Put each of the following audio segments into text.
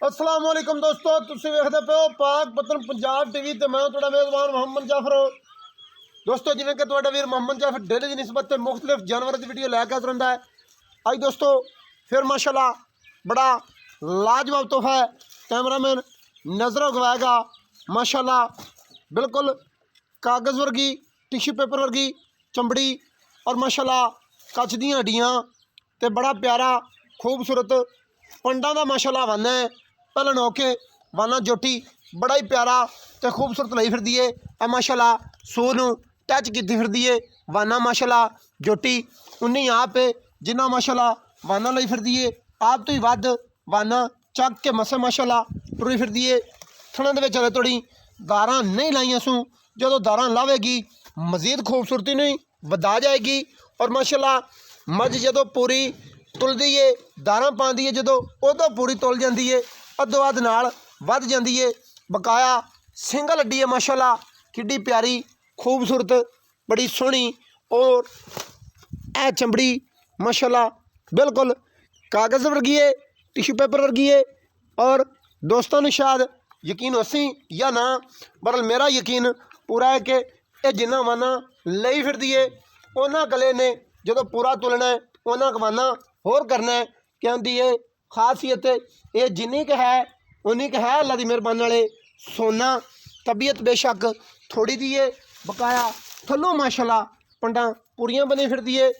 अस्सलाम वालेकुम दोस्तों, तुसीं वेखदे पे हो पाक पतन पंजाब टीवी ते मैं तुहाडा मेज़बान मोहम्मद जाफर। दोस्तों जिवें कि तुहाडा वीर मोहम्मद जाफर डेली की निस्बत ते मुख्तलिफ जानवरों की वीडियो लैके हाज़र हुंदा है। अज दोस्तों फिर माशाल्लाह बड़ा लाजवाब तोहफा है, कैमरामैन नज़रों गवाएगा। माशाल्लाह बिल्कुल कागज़ वर्गी टिश्यू पेपर वर्गी चमड़ी और माशाल्लाह कच दी हड्डियां ते बड़ा प्यारा खूबसूरत पंडा का माशाल्लाह वाना है। पहले नौके वाना जोटी बड़ा ही प्यारा तो खूबसूरत लाई फिरदी है। ए माशाल्लाह सूर नूं टच की फिरदी है। वाना माशाल्लाह जोटी उन्नी आप है जिन्ना माशाल्लाह वाना लाई फिरदी है। आप तो ही वध वाना चक के मसे माशाल्लाह टुरी फिरदी है। थणों दे विच हले थोड़ी दारां नहीं लाइयां सूं, जो दारां लावेगी मजीद खूबसूरती नहीं वधा जाएगी। और माशाल्लाह मझ जो पूरी तुलदी है दारां पाँदी है, जो उदों पूरी तुल जाती है, अद्धो अध नाल वध जाती है। बकाया सिंगल हड्डी है माशाल्लाह, किड्डी प्यारी खूबसूरत बड़ी सोहनी। और ए चमड़ी माशाल्लाह बिल्कुल कागज़ वर्गी है, टिश्यू पेपर वर्गी है। और दोस्तों ने शायद यकीन असी या ना, बरल मेरा यकीन पूरा है कि ये जिन्ना वाना लई फिरदी है उन्ना गले ने जो पूरा तुलना है उन्ना वाना होर करना है। कहती है खासियत ये जिन्नी क है उन्नी क है। अल्लाह की मेहरबानी नाले सोना तबीयत बेशक थोड़ी दी है। बकाया थलों माशाल्लाह पंडा पूरियां बनी फिरदी है,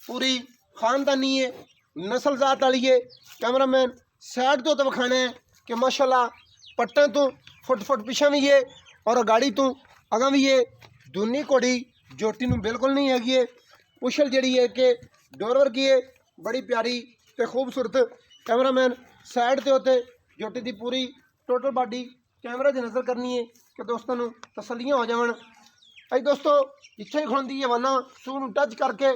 पूरी खानदानी है, नस्ल जात वाली है। कैमरामैन साइड तो विखाना है कि माशाल्लाह पट्टन तो फुट फुट पिछा भी है और गाड़ी तो अगा भी है। दूनी घोड़ी जोटी नूं बिल्कुल नहीं हैगी है। पुछल जिहड़ी है कि डोर वर्गी है, बड़ी प्यारी तो खूबसूरत। कैमरामैन साइड ते उत्ते जोटी की पूरी टोटल बॉडी कैमरे से नज़र करनी है कि दोस्तों नूं तसल्लियां हो जावन। अज दोस्तों इत्थे ही खुलदी है वाना सूह नूं टच करके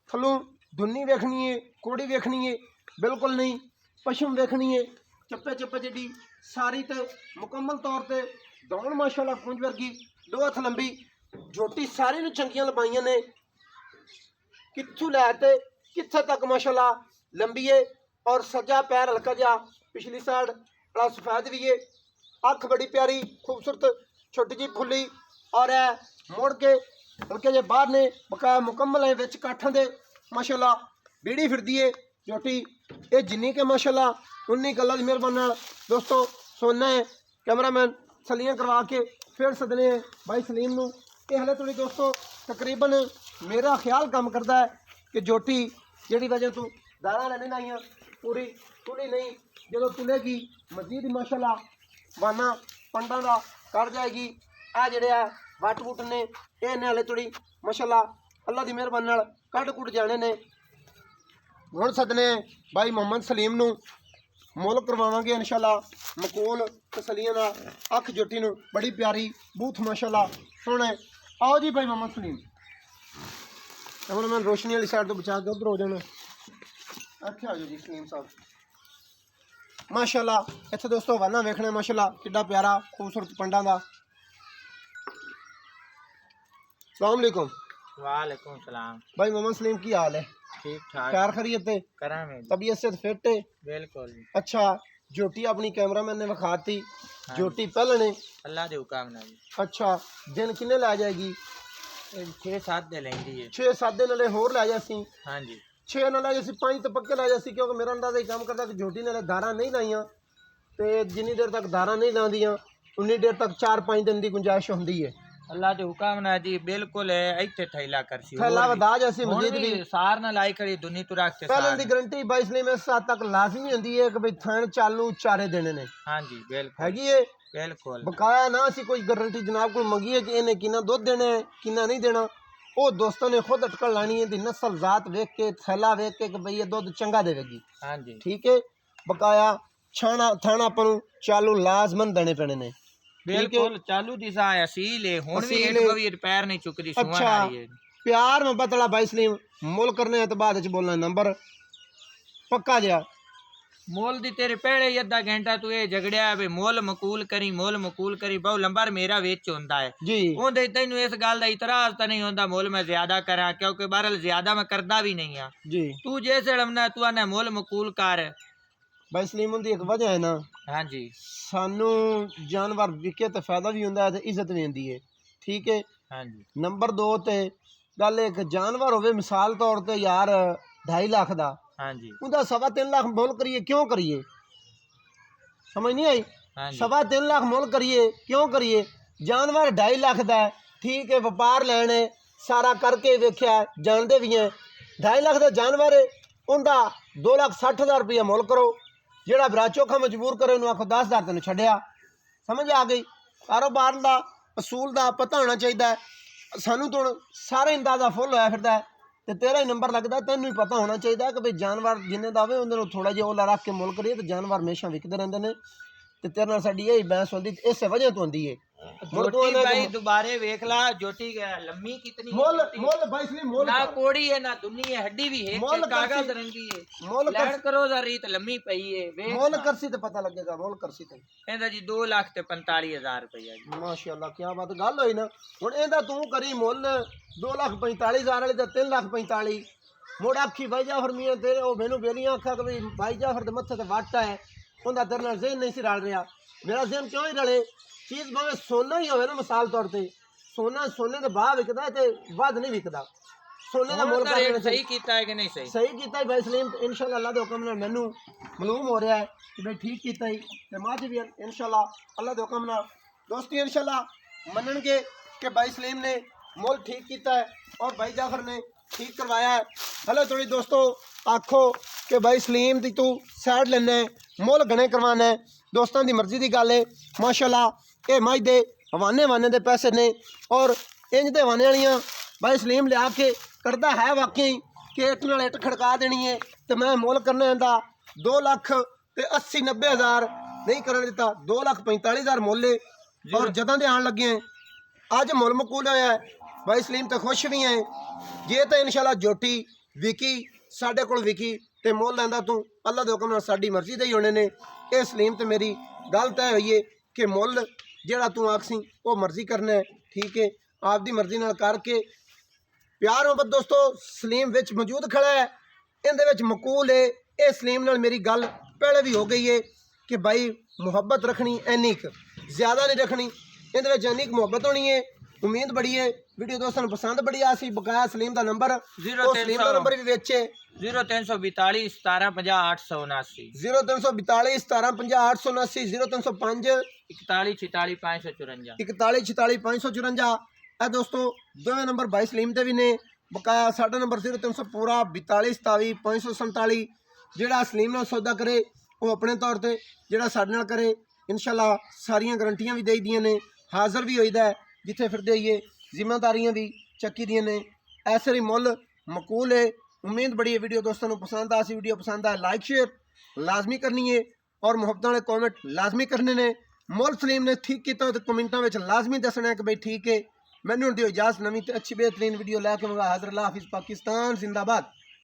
थलों दुन्नी वेखनी है, कोड़ी वेखनी है बिल्कुल नहीं, पशम वेखनी है चप्पे चप्पे जिहड़ी सारी तो मुकम्मल तौर पर दौड़ माशाल्लाह पुंज वर्गी 2 हथ लंबी जोटी सारी नूं चंगियां लबाइयां ने। कित्थों लैते कित्थे तक माशाल्लाह लंबी है। और सज्जा पैर हल्का जा पिछली साइड बड़ा सफेद भी है। अख बड़ी प्यारी खूबसूरत छोटी जी फुली और है मुड़ के हल्के जे बाहर ने। बकाया मुकम्मल है विच काठां दे माशाल्लाह बीड़ी फिरदी है जोटी। ये जिन्नी के माशाल्लाह उन्नी गल्लां दी मेहरबानी नाल दोस्तों सोना है। कैमरामैन सलियां करवा के फिर सदने हैं भाई सलीम नूं। ये हले थोड़ी दोस्तों तकरीबन मेरा ख्याल काम करता है कि जोटी जिहड़ी वजह तो दाना लेने लाइया पूरी तुली नहीं, जो तुलेगी मजीद माशाल्लाह वाना पंडा का कर जाएगी। आ जिहड़े है वट वुट ने ये ने हले थोड़ी माशाल्लाह अल्लाह की मेहरबानी नाल कढ़ कुट जाने ने। हुण सदने भाई मोहम्मद सलीम नूं मुल करवावांगे इंशाल्लाह मकूल तसलियां नाल। अख जोटी नूं बड़ी प्यारी बूथ माशाल्लाह सोहना। आओ जी भाई मोहम्मद सलीम, हम मैं रोशनी वाली साइड तो बचा के उधर हो जाना। अच्छा आ जाओ जी सलीम साहब। माशाल्लाह इत्थे दोस्तों वाना वेखना माशाल्लाह किड्डा प्यारा खूबसूरत पंडा दा। अस्सलाम वालेकुम। वालेकुम सलाम। भाई मोहम्मद सलीम की हाल है? ठीक ठाक। खैर खैरियत है? तबीयत से फिट है? बिल्कुल। अच्छा जोटी अपनी कैमरामैन ने विखाती जोटी पहले ने अल्लाह दे हुक्म नाल। अच्छा दिन किन्ने लै जाएगी? 6-7 दे लेंदी है। 6-7 दिन नाले होर लै जासी। हाँ जी 6 ना लै जासी 5 तो पक्के लै जासी, क्योंकि मेरा अंदाजा ही काम करता कि जोटी ने दारां नहीं लाइया तो जिन्नी देर तक दारां नहीं लांदियां उन्नी देर तक 4-5 दिन की गुंजाइश होंदी है। अल्लाह दे हुक्म नाल जी बिल्कुल है। इत्थे थैला करसी थैला वधा जासी मजीद भी सार ना लाई खड़ी दुनी तू रख के पहले दी गारंटी 22 ने इस हद तक लाजमी होंदी है कि भाई थण चालू चारे देने ने। हाँ जी बिल्कुल हैगी है बिल्कुल। बकाया ना असी कोई गारंटी जनाब को मंगी है कि इन्हें किन्ना दुध देना है किन्ना नहीं देना। वो दोस्तों ने खुद अटकल लानी है, नस्ल जात वेख के थैला वेख के भाई ये दुध चंगा देगी। हाँ जी ठीक है बकाया छाना थाना अपन चालू लाजमन देने पैने ने। बिल्कुल चालू दी सा असील है। हुण भी एक भी पैर नहीं चुकदी सुवन अच्छा वाली है। प्यार मोहब्बत वाला भाई सलीम मुल करने है तो बाद च बोलना नंबर पक्का जा। मोल दी तेरे पहले ही अद्धा घंटा तू ये झगड़िया भी मोल मकूल करी बहु लंबर मेरा वेच होंदा है जी। ओंदे तैनू इस गल दा इतराज तो नहीं होंदा मोल मैं ज्यादा करा, क्योंकि बहरल ज्यादा मैं करदा भी नहीं हां जी। तू जैसे लमना तू आने मोल मकूल कर ਬਾਈ ਸਲੀਮ ਦੀ ਇੱਕ ਵਜ੍ਹਾ ਹੈ ਨਾ ਹਾਂਜੀ ਸਾਨੂੰ ਜਾਨਵਰ ਵਿਕੇ ਤੇ ਫਾਇਦਾ ਵੀ ਹੁੰਦਾ ਤੇ ਇੱਜ਼ਤ ਵੀ ਹੁੰਦੀ ਹੈ ਠੀਕ ਹੈ। ਹਾਂਜੀ ਨੰਬਰ 2 ਤੇ ਗੱਲ ਇੱਕ ਜਾਨਵਰ ਹੋਵੇ ਮਿਸਾਲ ਤੌਰ ਤੇ ਯਾਰ 2.5 ਲੱਖ ਦਾ ਹਾਂਜੀ ਉਹਦਾ 3.5 ਲੱਖ ਮੁੱਲ ਕਰੀਏ ਕਿਉਂ ਕਰੀਏ ਸਮਝ ਨਹੀਂ ਆਈ। ਹਾਂਜੀ 3.5 ਲੱਖ ਮੁੱਲ ਕਰੀਏ ਕਿਉਂ ਕਰੀਏ ਜਾਨਵਰ 2.5 ਲੱਖ ਦਾ ਹੈ ਠੀਕ ਹੈ ਵਪਾਰ ਲੈਣੇ ਸਾਰਾ ਕਰਕੇ ਵੇਖਿਆ ਜਾਣਦੇ ਵੀ ਹੈ 2.5 ਲੱਖ ਦਾ ਜਾਨਵਰ ਹੈ ਉਹਦਾ 2,60,000 ਰੁਪਇਆ ਮੁੱਲ ਕਰੋ ਜਿਹੜਾ ਬਰਾ ਚੋਖਾ ਮਜਬੂਰ ਕਰੇ ਉਹਨੂੰ ਆਖੋ 10,000 ਤੈਨੂੰ ਛੱਡਿਆ ਸਮਝ ਆ ਗਈ। ਕਾਰੋਬਾਰ ਦਾ ਅਸੂਲ ਦਾ ਪਤਾ ਹੋਣਾ ਚਾਹੀਦਾ ਹੈ ਸਾਨੂੰ ਤਾਂ ਹੁਣ ਸਾਰੇ ਅੰਦਾਜ਼ਾ ਫੁੱਲ ਹੋਇਆ ਫਿਰਦਾ ਤੇ ਤੇਰਾ ਹੀ ਨੰਬਰ ਲੱਗਦਾ ਤੈਨੂੰ ਹੀ ਪਤਾ ਹੋਣਾ ਚਾਹੀਦਾ ਕਿ ਵੀ ਜਾਨਵਰ ਜਿੰਨੇ ਦਾ ਹੋਵੇ ਉਹਦੇ ਨੂੰ ਥੋੜਾ ਜਿਹਾ ਉਹ ਰੱਖ ਕੇ ਮੁੱਲ ਕਰੀਏ ਤੇ ਜਾਨਵਰ ਹਮੇਸ਼ਾ ਵਿਕਦੇ ਰਹਿੰਦੇ ਨੇ ਤੇ ਤੇਰੇ ਨਾਲ ਸਾਡੀ ਇਹ ਬਹਿਸ ਹੁੰਦੀ ਇਸੇ ਵਜ੍ਹਾ ਤੋਂ ਹੁੰਦੀ ਹੈ। जोटी भाई दोबारे वेख ला जोटी लम्मी कितनी है मोल जोटी। मोल भाई इसलिए मोल ना कोड़ी है ना दुन्नी है हड्डी भी है मोल कागज करसी- रंगी है मोल लैंड करसी- करो जा रीत लम्मी पई है वेख मोल ना। करसी ते पता लगेगा मोल करसी ते कहंदा जी 2,45,000 रुपया जी माशाअल्लाह क्या बात गल होई ना हुन एंदा तू करी मुੱਲ 2,45,000 वाले ते 3,45,000 मुड़ आखी भाई जाफर मियां तेरे ओ मैनू बेलियां आखा कि भाई जाफर दे मत्थे ते वट है उंदा तेरे नाल ज़हन नहीं सी रल रहा मेरा ज़हन क्यों ही रले चीज़ भावें सोना ही होवे ना मिसाल तौर ते सोना सोने दे भाव विकदा ते वध नहीं विकदा सोने दा मुੱਲ रेट सही कीता है कि नहीं सही सही कीता है भाई सलीम इंशाल्लाह अल्लाह दे हुक्म नाल मैनू मालूम हो रहा है कि भाई ठीक कीता ही ते मां जी भी इंशाल्लाह अल्लाह दे हुक्म नाल दोस्ती इंशाल्लाह मनणगे कि भाई सलीम ने मुल ठीक कीता है और भाई जाफर ने ठीक करवाया है। हलो थोड़ी दोस्तों आखो कि भाई सलीम दी तू साइड लेना है मुल गणे करवाना है दोस्तों की मर्जी की गल है माशाल्लाह ये मझ दे हवाने दे पैसे ने और इंज दे हवाने वालियां भाई सलीम लिया के करता है वाकई कि इट नाल इट खड़का देनी है तो मैं मुल करना इहदा 2,80,90,000 नहीं करन दिता 2,45,000 मुल है और जदां दे आन लगे हैं अज मुल मकूल होया है भाई सलीम तो खुश भी हैं जे तो इंशाल्लाह जोटी विकी साडे कोल विकी ते मुल लैंदा तू अल्लाह दे हुक्म नाल साडी मर्जी दे ही होने ने ये सलीम ते मेरी गल तय होई है कि मुल ਜਿਹੜਾ ਤੂੰ ਆਖਸੀਂ ਉਹ ਮਰਜ਼ੀ ਕਰਨਾ ਹੈ ਠੀਕ ਹੈ ਆਪਦੀ ਮਰਜ਼ੀ ਨਾਲ ਕਰਕੇ ਪਿਆਰ ਮੁਹੱਬਤ ਦੋਸਤੋ ਸਲੀਮ ਵਿੱਚ ਮੌਜੂਦ ਖੜਾ ਹੈ ਇਹਦੇ ਵਿੱਚ ਮਕੂਲ ਹੈ ਇਹ ਸਲੀਮ ਨਾਲ ਮੇਰੀ ਗੱਲ ਪਹਿਲੇ ਵੀ ਹੋ ਗਈ ਹੈ ਕਿ ਭਾਈ ਮੁਹੱਬਤ ਰੱਖਣੀ ਇੰਨੀ ਕੁ ਜ਼ਿਆਦਾ ਨਹੀਂ ਰੱਖਣੀ ਇਹਦੇ ਵਿੱਚ ਇੰਨੀ ਕੁ ਮੁਹੱਬਤ ਹੋਣੀ ਹੈ ਉਮੀਦ ਬੜੀ ਹੈ ਵੀਡੀਓ ਦੋਸਤਾਂ ਨੂੰ ਪਸੰਦ ਬੜੀ ਆ ਸੀ ਬਕਾਇਆ ਸਲੀਮ ਦਾ ਨੰਬਰ ਉਹ ਸਲੀਮ ਦਾ ਨੰਬਰ ਵੀ ਵਿੱਚ ਹੈ 0342 1750 879 0342 1750 879 0305 41 46 554 41 46 554 ਇਹ ਦੋਸਤੋ ਦੋਵੇਂ ਨੰਬਰ ਭਾਈ ਸਲੀਮ ਤੇ ਵੀ ਨੇ ਬਕਾਇਆ ਸਾਡਾ ਨੰਬਰ 0300 ਪੂਰਾ 42 27 547 ਜਿਹੜਾ ਸਲੀਮ ਨਾਲ ਸੌਦਾ ਕਰੇ ਉਹ ਆਪਣੇ ਤੌਰ ਤੇ ਜਿਹੜਾ ਸਾਡੇ ਨਾਲ ਕਰੇ ਇਨਸ਼ਾਅੱਲਾ ਸਾਰੀਆਂ ਗਰੰਟੀਆਂ ਵੀ ਦੇਈਦੀਆਂ ਨੇ ਹਾਜ਼ਰ ਵੀ ਹੋਈਦਾ ਜਿੱਥੇ ਫਿਰਦੇ ਹੋਈਏ ਜ਼ਿੰਮੇਵਾਰੀਆਂ ਵੀ ਚੱਕੀ ਦੀਆਂ ਨੇ ਐਸੇ ਹੀ ਮੁੱਲ ਮਕੂਲ ਹੈ उम्मीद बड़ी है वीडियो दोस्तों को पसंद आ सी वीडियो पसंद आए लाइक शेयर लाजमी करनी है और मुहब्बत वाले कॉमेंट लाजमी करने ने मुल सलीम ने ठीक किया तो कमेंटा में लाजमी दसना है कि भाई ठीक है मैनू दियो इजाजत नवीं अच्छी बेहतरीन वीडियो लैके हाजिर अल्लाह हाफिज़ पाकिस्तान जिंदाबाद।